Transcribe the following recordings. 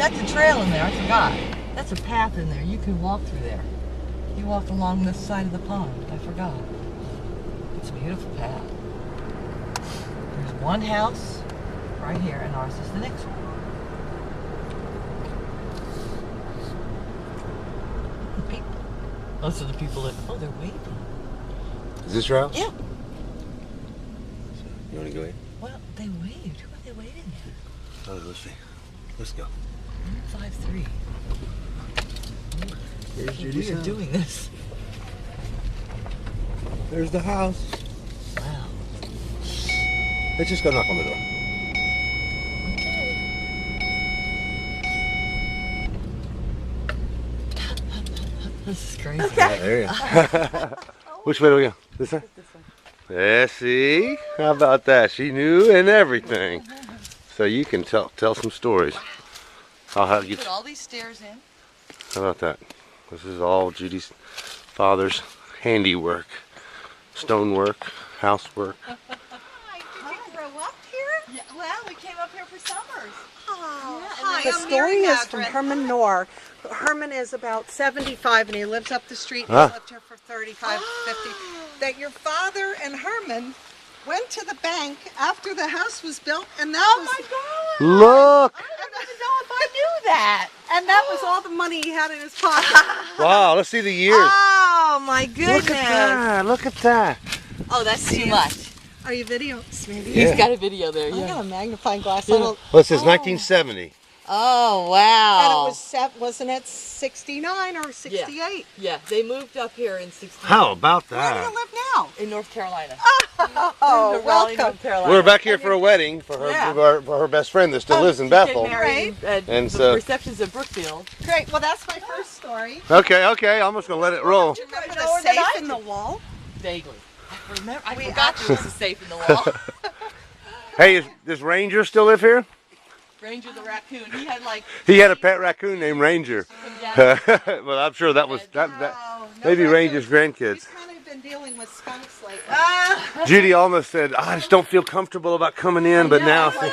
that's a trail in there. I forgot. That's a path in there. You can walk through there. You walk along this side of the pond. I forgot. It's a beautiful path. There's one house right here, and ours is the next one. The people. Those are the people that. Oh, they're waving. Is this your house? Yeah. You want to go in? Well, they waved. Who are they waving at? Oh, let's see. Let's go. 153. Here's Judy's We are house. doing this. There's the house. Wow. Let's just go knock on the door. This is crazy. Yeah, there you go. Which way do we go? This way? Yeah, see? How about that? She knew and everything. So you can tell some stories. I'll have you. Put all these stairs in. How about that? This is all Judy's father's handiwork. Stonework, housework. Did you grow up here? Yeah, well, we came up here for summers. Oh, Yeah, hi, and the story is from Herman Knorr. Herman is about 75 and he lives up the street. He's lived here for 35, 50. That your father and Herman went to the bank after the house was built, and that was my God! Look! I don't even know if I knew that. and that was all the money he had in his pocket. Wow, let's see the years. Oh my goodness! Look at that! Look at that! Oh, that's too much. Are you video? Maybe. Yeah. He's got a video there. I Yeah. got a magnifying glass. I don't- Well, it says 1970. Oh wow! And it was wasn't it 69 or 68? Yeah, they moved up here in '60. How about Where do you that? live now? In North Carolina. Oh, In Raleigh, welcome. North Carolina. We're back here for a wedding for her, Yeah. for her best friend that still lives in She's getting Bethel. married at And the so- receptions at Brookfield. Great. Well, that's my first story. Okay, I'm just gonna let it roll. Do you remember know the that I safe in do. the wall? Vaguely. I remember. I We forgot there was a safe in the wall. Hey, does Ranger still live here? Ranger the raccoon. He had like. He had a pet raccoon named Ranger. Yeah. Well, I'm sure that was that. No, Maybe no, Ranger's grandkids. We've kind of been dealing with skunks lately. Judy almost said, "I just don't feel comfortable about coming in," but now. No,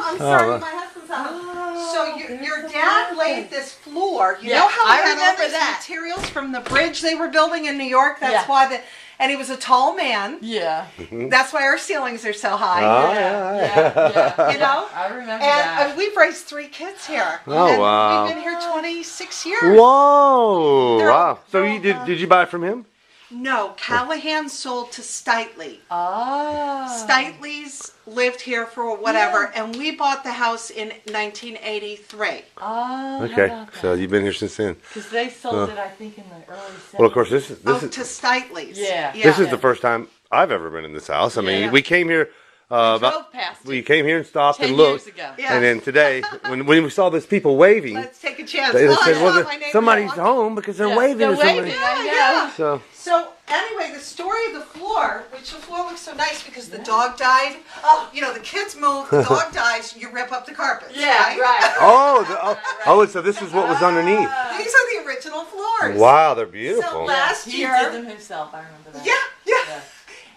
I'm sorry, well. my husband's out. So your dad laid this floor. You Yeah, know how I he had all remember these that. materials from the bridge they were building in New York? That's Yeah. why and he was a tall man. Yeah. That's why our ceilings are so high. Oh, Yeah. You know? I remember And that. we've raised 3 kids here. Oh, and wow. We've been here 26 years. Whoa! They're all- Wow. So they're you all did you buy it from him? No, Callahan sold to Steitley. Oh. Steitley's lived here for whatever, and we bought the house in 1983. Oh. Okay. So you've been here since then. Because they sold it, I think, in the early 70s. Well, of course, this is To Steitley's. Yeah. this is the first time I've ever been in this house. I mean, Yeah. we came here drove about past we it came here and stopped 10 and looked, years ago. Yeah. and then today when we saw those people waving, Let's take a chance. they Oh, I said, saw "Well, my neighbor somebody's walking. home because they're Yeah, waving they're to somebody." waving. Yeah, I know. yeah. So So anyway, the story of the floor, which the floor looks so nice because the dog died. Oh, you know, the kids move, the dog dies, you rip up the carpet. Yeah, right. oh, so this is what was underneath. These are the original floors. Wow, they're So beautiful. last He year, did them himself, I remember that. yeah.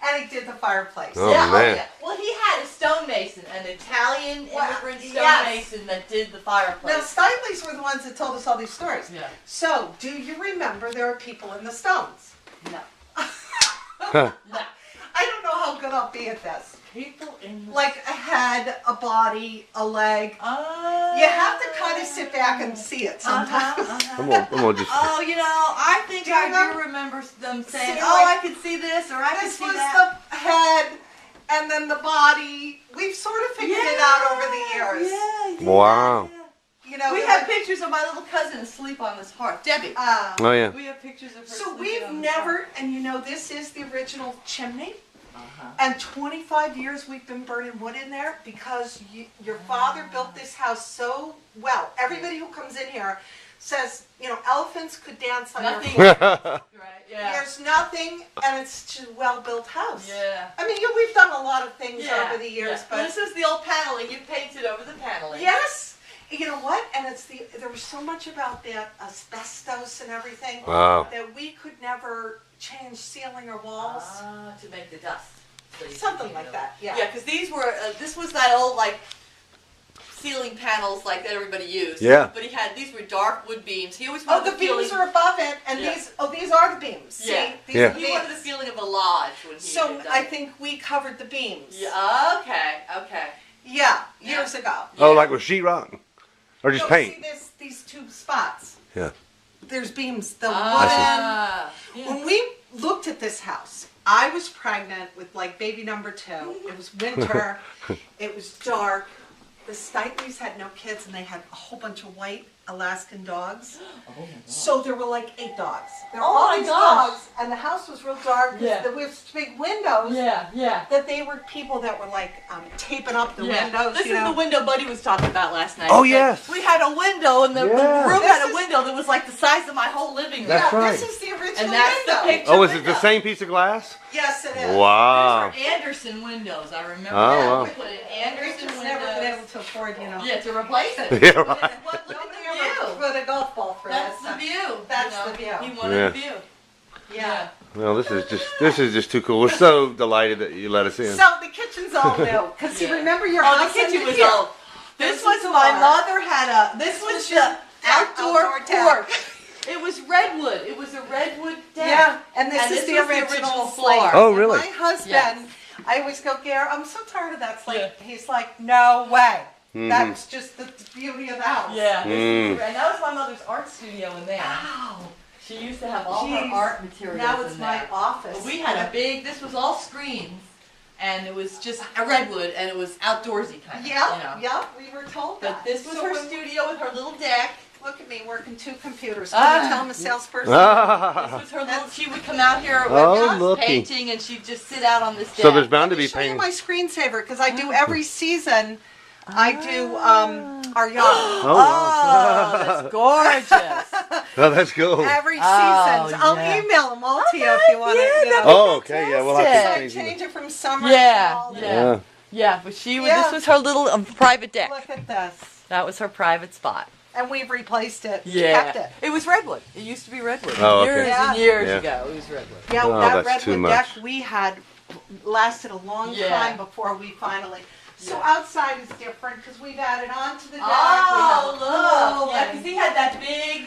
And he did the fireplace. Oh, Yeah, man. yeah. Well, he had a stonemason, an Italian immigrant yes. stonemason that did the fireplace. Now, Steitley's were the ones that told us all these stories. Yeah. So, do you remember there are people in the stones? No. Huh. No. I don't know how good I'll be at this. People in the... Like a head, a body, a leg. Oh. You have to kind of sit back and see it sometimes. I'm gonna just. Oh, you know, I think Do you I remember? do remember them saying, Sitting oh, like- I could see this, or I could This see was that. the head and then the body. We've sort of figured it out over the years. Yeah. Wow. You know, We the- have pictures of my little cousin asleep on this hearth. Debbie. Oh yeah. We have pictures of her So sleeping we've on this hearth. never, and you know, this is the original chimney. Uh-huh. And 25 years we've been burning wood in there because your father built this house so well. Everybody who comes in here says, you know, elephants could dance on Nothing. your floor. Right, yeah. There's nothing, and it's just a well-built house. Yeah. I mean, we've done a lot of things Yeah, over the years, yeah. but This is the old paneling. You painted over the paneling. yes, you know what? And there was so much about that asbestos and everything Wow. that we could never change ceiling or walls. To make the dust. So you Something can like feel that, it. yeah. Yeah, because these were, this was that old, like, ceiling panels like that everybody used. Yeah. But these were dark wood beams. He always Oh, wanted the beams feeling. are above it, and Yeah. these are the beams. Yeah. See, these Yeah. are the He wanted the beams. feeling of a lodge when he So did that. I think we covered the beams. Yeah. Okay. Yeah, Yeah. years ago. Oh, like with sheetrock? Or just No, paint? See these two spots. Yeah. There's beams. The Ah. wooden. When we looked at this house, I was pregnant with like baby number 2. It was winter. It was dark. The Stitleys had no kids, and they had a whole bunch of white Alaskan dogs. So there were like 8 dogs. There were Oh all my these gosh. dogs, and the house was real dark. Yeah. There was big windows. Yeah. That they were people that were like taping up the windows. This you is know? the window Buddy was talking about last night. Oh, Like, yes. We had a window, and the Yeah. room This had a is- window that was like the size of my whole living room. That's Yeah, right. This is the original And that's window. the picture. Oh, is it window. the same piece of glass? Yes, it is. Wow. These were Anderson windows. I remember Oh, that. wow. We put in We've Anderson just never been able windows. to afford, you know. Yeah, to replace it. Yeah, right. Look Nobody at the ever view. put a golf ball through That's that the stuff. view. That's you know. the view. He wanted Yeah. the view. Yeah. Well, this is just too cool. We're so delighted that you let us in. So the kitchen's all new. Because you Yeah. remember your Oh, house the kitchen in was here. old. This There's was a my door. mother had a. This was was the your outdoor outdoor deck. porch. It was redwood. It was a redwood deck. Yeah, and this And is this the was the original original floor. floor. Oh, And really? my husband, Yes. I always go, Gare, I'm so tired of that slate. Yeah. He's like, no way. Mhm. That's just the beauty of the house. Yeah. Mm. And that was my mother's art studio in there. Wow. She used to have all Jeez. her art materials Now it's in my there. office. But we had a big. This was all screens, and it was just a redwood, and it was outdoorsy kind of. Yeah, You know. yeah, we were told that. But this was So her when- studio with her little deck. Look at me working 2 computers. Ah. Can you tell I'm a salesperson? This Ah. was her little. She would come out here with Oh, us looky. painting, and she'd just sit out on this deck. So there's bound to Let me be show you pain. my screensaver because I do every season. I do our yard. Oh, that's gorgeous. Oh, that's cool. Every Oh, season. I'll yeah. email them all to you if you want to. yeah, You know. that'd Oh, okay. Yeah, we'll have So to I change change it. it from summer Yeah, to fall. yeah. Yeah. Yeah, but she was. Yeah. This was her little private deck. Look at this. That was her private spot. And we've replaced it. Yeah, Kept it. It was redwood. It used to be redwood. Oh, okay. Years Yeah. and years Yeah. ago, it was redwood. Yeah, Oh, that that's too redwood deck much. we had lasted a long Yeah. time before we finally. So Yeah. outside is different because we've added on to the deck. Oh, we have a pool look! Yeah, and- because he had that big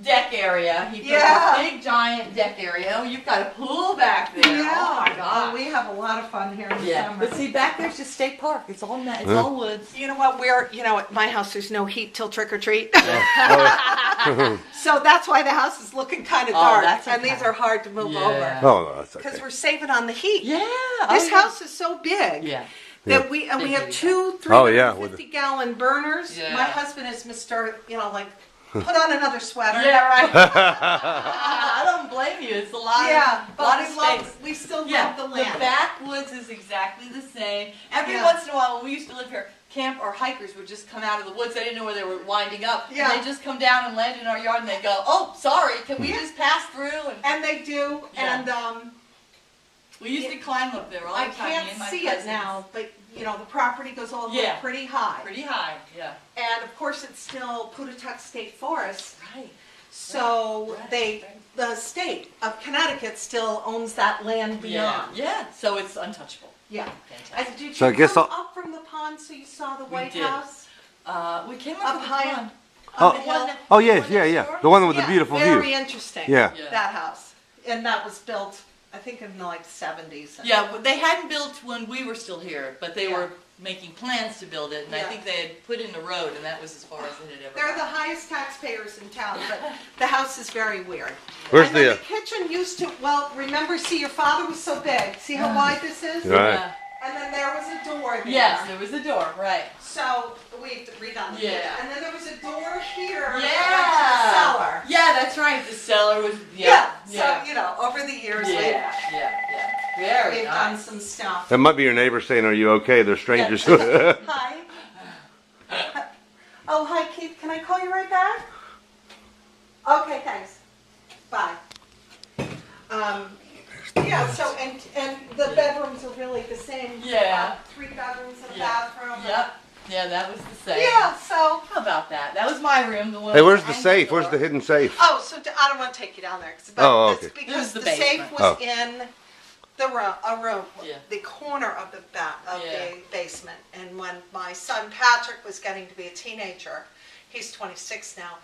deck area. He built Yeah. this big giant deck area. Oh, you've got a pool back there. Yeah. Oh my God. we have a lot of fun here in the Yeah, summer. but see, back there's just state park. It's all it's Yeah. all woods. You know what? At my house, there's no heat till trick or treat. Oh, So that's why the house is looking kind of Oh, dark. that's And okay. these are hard to move Yeah. over. oh, no, that's Because okay. we're saving on the heat. Yeah. This oh, yeah. house is so big Yeah. that we have Big. 2 Oh, yeah, 350-gallon burners. Yeah. My husband is Mr. Like, put on another sweater. Yeah, right. I don't blame you. It's a lot. Yeah, of, but lot of space. we still Yeah, love the land. backwoods is exactly the same. Every Yeah. once in a while, when we used to live here, camp or hikers would just come out of the woods. They didn't know where they were winding up. Yeah. And they'd just come down and land in our yard, and they'd go, "Oh, sorry, can we Yeah. just pass through?" And And they do, Yeah. and we used to climb up there all the I time. me can't and my see cousins. it now, but the property goes all the way Yeah. pretty high. Pretty high, yeah. And of course, it's still Pawtucket State Forest. Right. So Right. the state of Connecticut still owns that land Yeah. beyond. Yeah. So it's untouchable. Yeah. Fantastic. And did you So I guess come I'll- up from the pond so you saw the White did. House? We came Up up, high on Oh. on the hill? Oh, yes, yeah, yeah. The one with the beautiful very view. interesting. Yeah. Yeah. That house. And that was built, I think, in the 70s. Yeah, but they hadn't built when we were still here, but they Yeah. were making plans to build it, and I Yeah. think they had put in the road, and that was as far as it had ever They're the gone. highest taxpayers in town, but the house is very weird. Where's and then the? the kitchen used to, remember, see, your father was so big. See how wide this is? Right. Yeah. And then there was a door there. Yes, there was a door, right. So we've redone the Yeah. kitchen. And then there was a door here Yeah. that went to the cellar. Yeah, that's right. The cellar was, Yeah. yeah. So, over the years, Yeah. Very we've done nice. some stuff. That might be your neighbor saying, "Are you okay?" They're strangers. Hi. Oh, hi, Keith. Can I call you right back? Okay, thanks. Bye. Yeah, so, and the bedrooms are really the same. Yeah. 3 bedrooms and a Yeah. bathroom. Yep. Yeah, that was the same. Yeah, so. How about that? That was my room. The one. Hey, where's with the angle safe? Where's door. the hidden safe? Oh, so I don't want to take you down there. But Oh, it's okay. because This is the the safe basement. was Oh. in A room, Yeah. the corner of the Yeah. the basement. And when my son Patrick was getting to be a teenager, he's 26 now.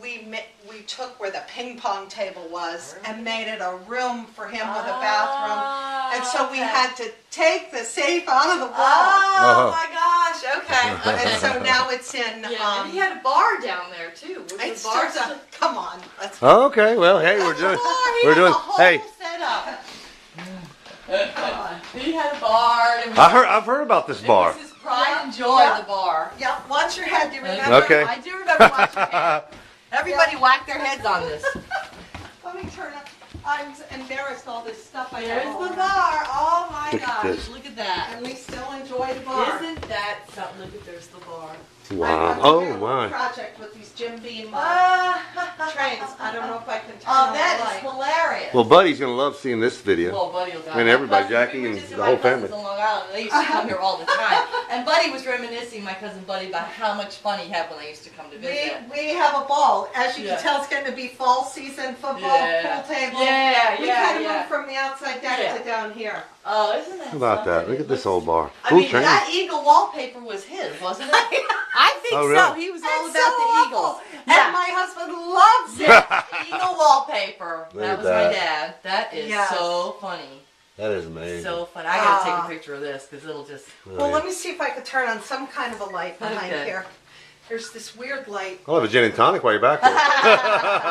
We took where the ping pong table was and made it a room for him with a bathroom. And so we had to take the safe out of the wall. Oh my gosh, okay. And so now it's in. Yeah, and he had a bar down there too. Was It's the bar just a, come on. Let's Oh, okay. Well, hey, we're doing. We're doing. A whole Hey, setup. He had a bar. And I've heard about this bar. It was his pride and joy, Yeah. the bar. Yep, watch your head. Do you remember? Okay. I do remember watching it. Everybody whacked their heads on this. Let me turn up. I'm embarrassed all this stuff I There's have. the bar. Oh my Look at gosh, this. look at that. And we still enjoy the bar. Isn't that something? Look at there's the bar. Wow. Oh my. Project with these Jim Beam trains. Ah. I don't know if I can turn Oh, on that the is light. hilarious. Well, Buddy's gonna love seeing this video. Well, Buddy will die. And everybody, My Jackie we were and just the at my whole cousins family. in Long Island. They used to come here all the time. And Buddy was reminiscing, my cousin Buddy, about how much fun he had when they used to come to visit. We have a ball. As you Yeah. can tell, it's going to be fall season football, Yeah. pool table. Yeah, We yeah, kind of yeah. moved from the outside deck Yeah. to down here. Oh, isn't that How about that? something? Look at this old bar. I Cool mean, train. that eagle wallpaper was his, wasn't it? I think Oh, so. really? He was all It's about so the awful. eagles. And my husband loves it. Yeah, eagle wallpaper. Look That at was that. my dad. That is Yes. so funny. That is amazing. So funny. I gotta take Ah. a picture of this because it'll just. Well, let me see if I could turn on some kind of a light behind Okay. here. There's this weird light. I'll have a gin and tonic while you're back there.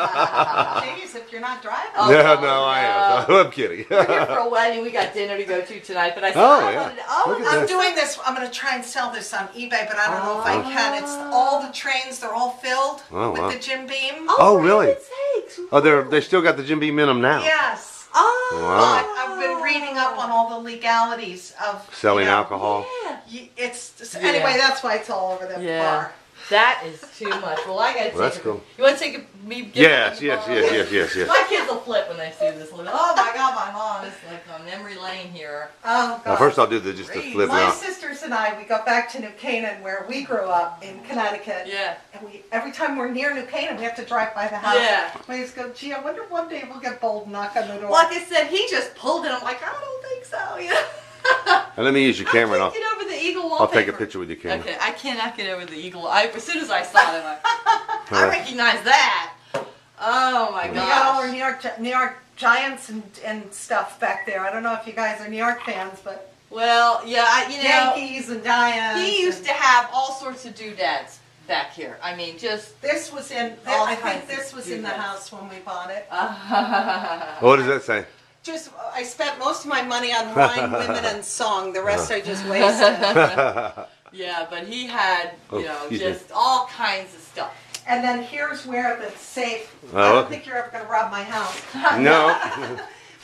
Jeez, if you're not driving. Oh, no, I am. I'm kidding. We're here for a wedding. We got dinner to go to tonight, but I said Oh, I yeah. wanted to. Oh, Look at no. I'm doing this. I'm going to try and sell this on eBay, but I don't know if I can. It's all the trains. They're all filled Oh, with wow. the Jim Beam. Oh, for really? heaven's sakes. Oh, they still got the Jim Beam in them now. Yes. Oh. Wow. But I've been reading up on all the legalities of Selling you know, alcohol. Yeah. It's Yeah. anyway. That's why it's all over the Yeah. bar. That is too much. Well, I gotta take Well, that's a, cool. You want to take a me? get Yes, on the yes, bar? yes. My kids will flip when they see this. Oh my God, my mom is like on memory lane here. Oh God. Well, first I'll do just the flip My out. sisters and I, we go back to New Canaan where we grew up in Connecticut. Yeah. And every time we're near New Canaan, we have to drive by the house. Yeah. We just go, gee, I wonder one day we'll get bold and knock on the door. Like I said, he just pulled it. I'm like, I don't think so. You know. And let me use your camera and I can't get over the eagle I'll wallpaper. take a picture with your camera. Okay, I cannot get over the eagle. As soon as I saw it, I'm like, I recognize that. Oh my We got all our gosh. New York Giants and stuff back there. I don't know if you guys are New York fans, but Well, yeah, you know, Yankees and Giants. he used to have all sorts of doodads back here. I mean, just. This was in. All I kinds think this of was in the doodads. house when we bought it. What does that say? Just I spent most of my money on wine, women, and song. The rest I just wasted. Yeah, but he had, Oh, you know, excuse just all kinds of stuff. And then here's where the safe. Oh, I don't okay. think you're ever going to rob my house. No.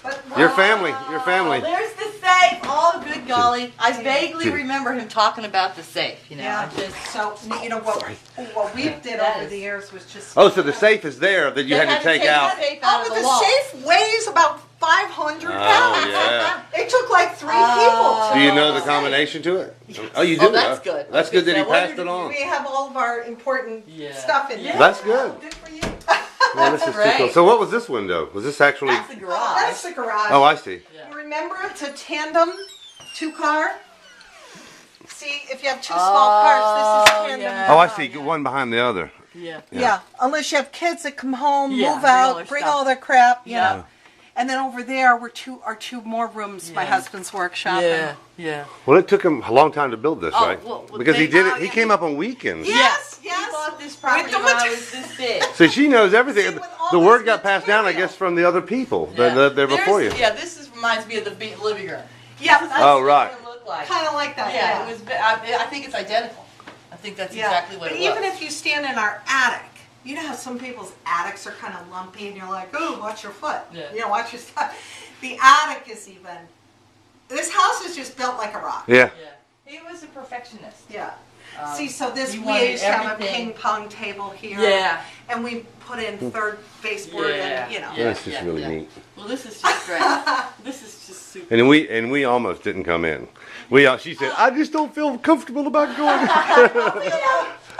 But Your family. Your Oh, family. there's the safe. Oh, good golly. I vaguely Judy. remember him talking about the safe, you know. Yeah. I just, So you know what we did That over is- the years was just. Oh, so the safe is there that you They had to take the out. safe out Oh, of but the the wall. safe weighs about 500 Oh, pounds. yeah. It took like 3 Oh. people. Do to you know the safe. combination to it? Oh, you do. Oh, that's huh? good. That's good that he I wondered passed if it on. We have all of our important Yeah. stuff in there. Yeah. That's good. Good for you. Man, this is too Great. cool. So what was this window? Was this actually? That's the garage. That's the garage. Oh, I see. Yeah. Remember, it's a tandem 2-car. See, if you have 2 small cars, this is tandem. yeah. Oh, I see. One behind the other. Yeah. Yeah, unless you have kids that come home, Yeah, move bring all out, their bring stuff. all their crap, you Yeah. know. And then over there were two more rooms, my Yeah. husband's workshop. Yeah, And yeah. Well, it took him a long time to build this, Oh, right? well, Because he they- did it. oh, He yeah. came up on weekends. Yes, He yes. bought this property With when the I was this big. So she knows everything. See, with all The this word got passed down, I material. guess, from the other people Yeah. that there before you. There's- Yeah, this reminds me of the living room. Yeah, That's Oh, what right. it looked like. kind of like that. Yeah, it was. I think it's identical. I think that's Yeah. exactly what But it was. even if you stand in our attic, you know how some people's attics are kind of lumpy and you're like, oh, watch your foot. Yeah. You know, watch your stuff. The attic is even, this house is just built like a rock. Yeah. Yeah, he was a perfectionist. Yeah. Um, See, so this, he we wanted used to have a everything- ping pong table here. Yeah. And we put in third baseboard and, you know. Yeah. That's just really neat. Well, this is just great. This is just super. And we almost didn't come in. She said, I just don't feel comfortable about going.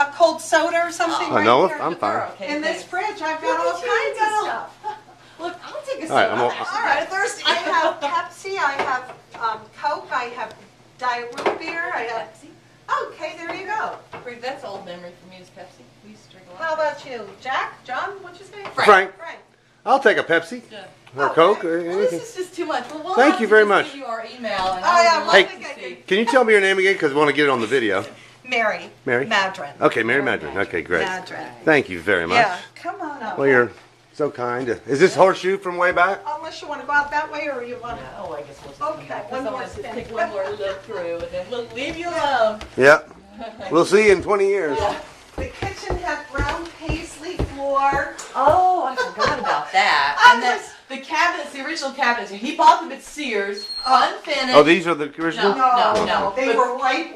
A cold soda or something I right know, here. I'm fine. Okay, In this thanks. fridge, I've got Look all at you, kinds you of got stuff. Look, I'll take a sip. All right, I'm I'm all- actually All right, kinda thirsty. I have Pepsi, I have Diet root beer. I have. Pepsi. Okay, there you go. That's old memory for me is Pepsi. We used to drink a lot. How of about you, Jack? John? What'd you say? Frank. Frank. I'll take a Pepsi. Yeah. Or Okay. Coke or Well, anything. this is just too much. Well, we'll Thank have you to very just much. give you our email, and Oh, yeah, I would Hey, love I to think see. Can you tell me your name again? Because we want to get it on the video. Mary. Mary? Madron. Okay, Mary Madron. Okay, great. Madron. Thank you very much. Yeah, come on up. Well, you're so kind. Is this horseshoe from way back? Unless you want to go out that way or you want to. Yeah, oh, I guess we'll just Okay, come back. one I more want to spin. take one more look through, and then we'll leave you alone. Yep. We'll see you in 20 years. The kitchen had brown paisley floor. Oh, I forgot about that. And then the cabinets, the original cabinets, he bought them at Sears, unfinished. Oh, these are the original? No. They But- were white.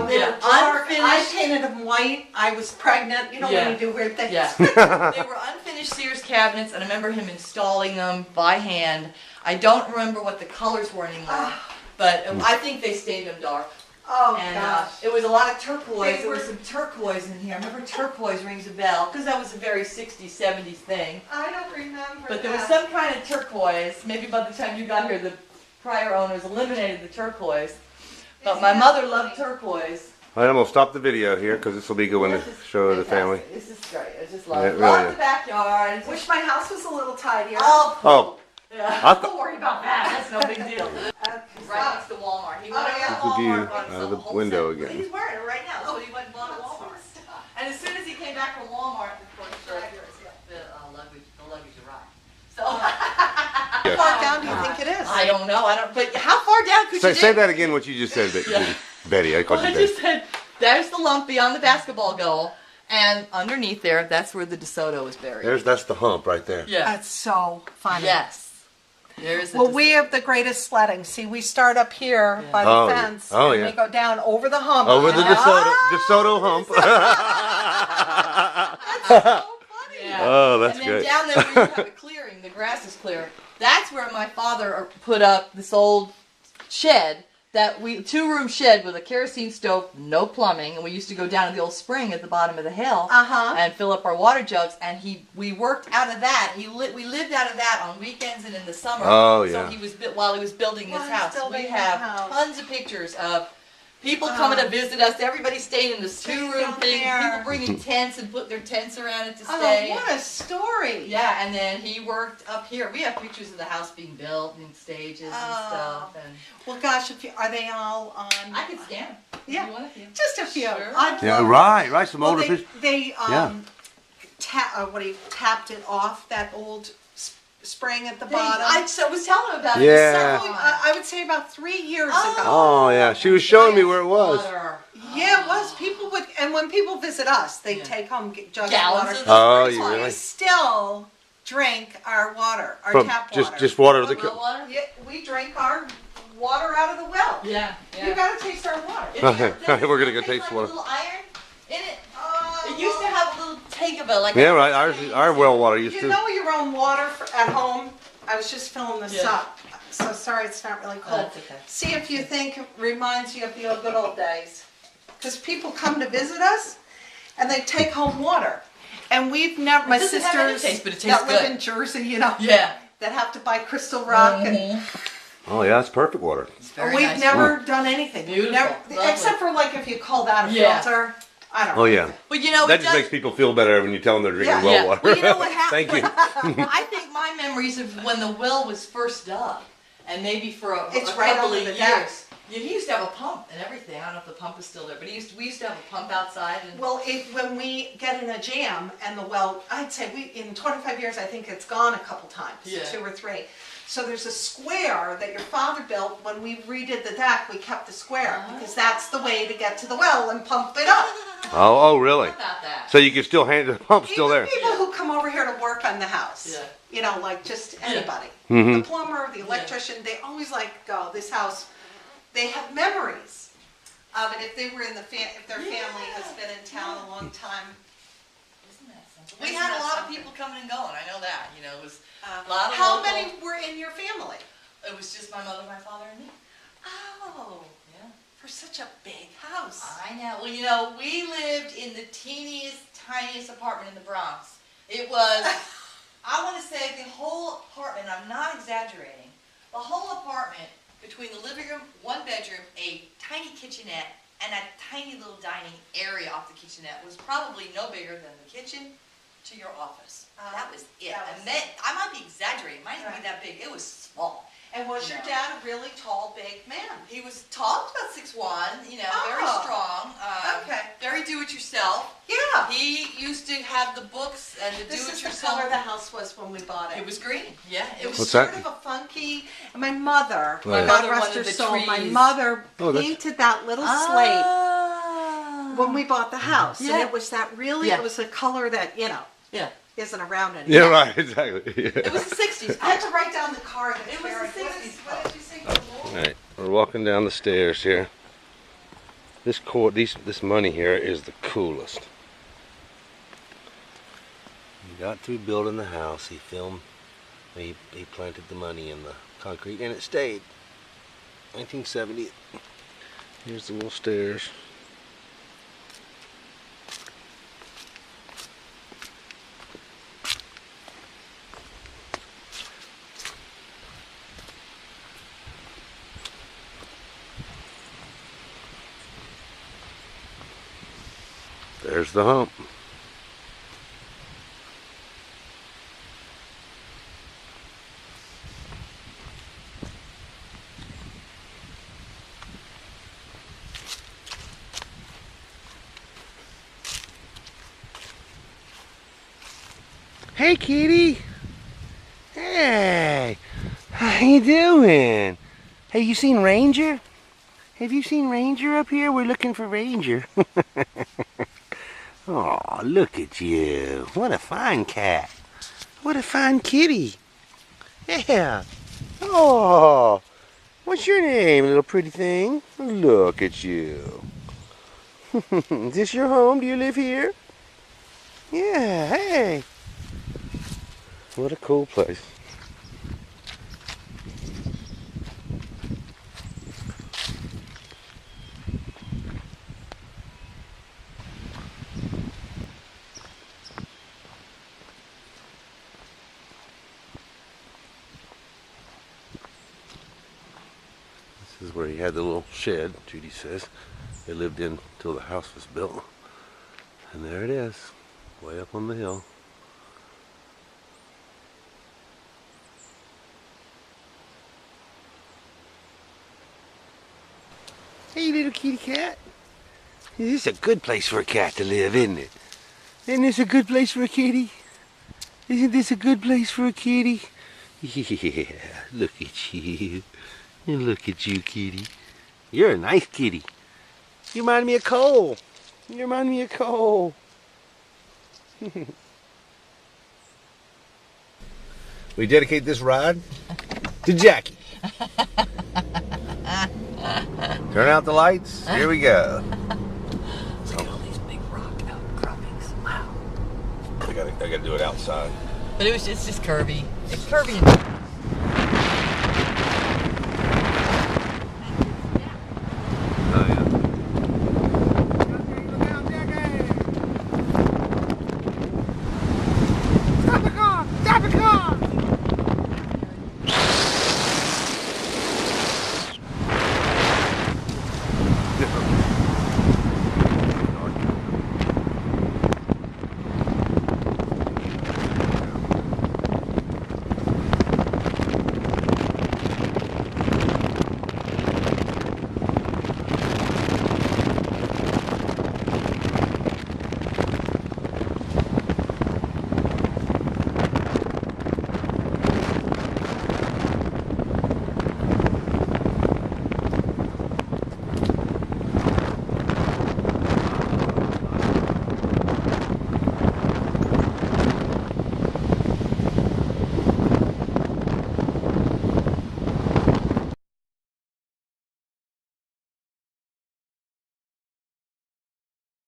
They Yeah, were dark. I unfinished. painted them white. I was pregnant. You know Yeah. when you do weird things. Yeah. They were unfinished Sears cabinets, and I remember him installing them by hand. I don't remember what the colors were anymore, but I think they stayed them dark. Oh And gosh. it was a lot of turquoise. They There was were- some turquoise in here. I remember turquoise rings a bell, because that was a very 60s, 70s thing. I don't remember. But there was that. some kind of turquoise. Maybe by the time you got here, the prior owners eliminated the turquoise. But Isn't my that mother funny? loved turquoise. All right, I'm going to stop the video here because this will be a good one to This is show the family. fantastic. This is great. I just Yeah, love it it. really Love is. the backyard. It's Wish my house was a little tidier. Oh, yeah. I Don't worry about that. That's no big deal. Right next to Walmart. He went Oh, over yeah. to That's the view Walmart, bought out of himself the a whole window set. again. He's wearing it right now. So he went and bought at Walmart. And as soon as he came back from Walmart, of course, the luggage arrived. So How far down do you think it is? I don't know. I don't. But how far down could you say dig? that again, what you just said, Yeah. Betty. I called Well, you I Betty. just said there's the lump beyond the basketball goal, and underneath there, that's where the DeSoto is buried. That's the hump right there. Yeah. That's so funny. Yes. There's the Well, we have the greatest sledding. See, we start up here by the Oh, yeah. fence, Oh, and yeah. we go down over the hump. Over the Yeah. DeSoto hump. Yeah. Oh, that's and then great. down there where you have a clearing, the grass is clear. That's where my father put up this old shed, that two-room shed with a kerosene stove, no plumbing, and we used to go down to the old spring at the bottom of the hill and fill up our water jugs. And we worked out of that. We lived out of that on weekends and in the summer. Oh, yeah. So while he was building this While he was house, building we that have house. tons of pictures of people coming to visit us. Everybody staying in this two-room down thing. there. People bringing tents and put their tents around it to Oh, stay. what a story! Yeah, and then he worked up here. We have pictures of the house being built and stages and stuff. And Well, gosh, are they all on? I could scan. Yeah. You want a few? Just a few. Sure. I'd Yeah, love- right. Some Well, older they pictures. they Yeah. tapped it off that old spring at the I bottom. was telling him about Yeah. it. I would say about 3 years Oh. ago. Oh, yeah. She was showing me where it was. Yeah, it was. People would, and when people visit us, they Yeah. take home jugs Gallons of of water. Oh, spring you water. really? We still drink our water, our From tap water. just water of the Well water? Yeah, we drink our water out of the well. Yeah. You gotta taste our water. We're gonna go taste like water. A little iron in it. It used to have a little tank of it, like Yeah, right. Our well water used You to. know your own water at home? I was just filling this Yeah. up. So sorry it's not really Oh, cold. that's okay. See if you think it reminds you of the good old days. Because people come to visit us and they take home water. And we've never, my doesn't have any sisters taste, but it tastes that live good. in Jersey, you know, Yeah. that have to buy Crystal Rock and Oh, yeah, it's perfect water. It's very we've nice. never done anything. We've Beautiful. never, Lovely. except for like if you call that a Yeah. filter. I don't Oh, yeah. Well, you know, That it just does- makes people feel better when you tell them they're drinking Yeah. well Yeah. water. Well, you know what happened? Thank you. I think my memories of when the well was first dug, and maybe for a It's couple right of under the years. deck. Yeah, he used to have a pump and everything. I don't know if the pump is still there, but we used to have a pump outside. And Well, when we get in a jam and the well, I'd say in 25 years, I think it's gone a couple times, Yeah. 2 or 3. So there's a square that your father built. When we redid the deck, we kept the square because that's the way to get to the well and pump it up. Oh, really? How about that? So you can still hand the pump's still Even there. people who come over here to work on the house, Yeah. you know, like just anybody. Mhm. The plumber, the electrician, they always like go, this house, they have memories of it if they were in the if their family has been in town a long time. Isn't that something? We had a lot of people coming and going. I know that. You know, it was a lot of How local- many were in your family? It was just my mother, my father, and me. Oh, Yeah. for such a big house. I know. Well, you know, we lived in the teeniest, tiniest apartment in the Bronx. It was, I want to say the whole apartment, I'm not exaggerating, the whole apartment between the living room, one bedroom, a tiny kitchenette, and a tiny little dining area off the kitchenette was probably no bigger than the kitchen to your office. That was it. I might be exaggerating. It might not be that big. It was small. And was your dad a really tall, big man? He was tall, about 6'1", very strong. Okay. Very do-it-yourself. Yeah. He used to have the books and the This is the do-it-yourself. color the house was when we bought it. It was green. Yeah. It was What's sort that? of a funky. My mother, Right. God My mother rest her wanted the soul, my trees. mother Oh, that's- painted that little slate when we bought the house, and Yeah. it was that really. Yeah. It was a color that Yeah. isn't around anymore. Yeah, right, exactly. Yeah. It was the 60s. I had to write down the card. It was the 60s. What did you say? All right, we're walking down the stairs here. This money here is the coolest. He got through building the house. He planted the money in the concrete, and it stayed. 1970. Here's the little stairs. There's the hump. Hey, kitty. Hey, how you doing? Hey, you seen Ranger? Have you seen Ranger up here? We're looking for Ranger. Oh, look at you. What a fine cat. What a fine kitty. Yeah. Oh, what's your name, little pretty thing? Look at you. Is this your home? Do you live here? Yeah, hey. What a cool place. This is where he had the little shed, Judy says. They lived in till the house was built. And there it is, way up on the hill. Hey, little kitty cat. This is a good place for a cat to live, isn't it? Isn't this a good place for a kitty? Isn't this a good place for a kitty? Yeah, look at you. Look at you, kitty. You're a nice kitty. You remind me of Cole. You remind me of Cole. We dedicate this ride to Jackie. Turn out the lights. Here we go. Look at all these big rock outcroppings. Wow. I gotta do it outside. But it's just curvy. It's curvy.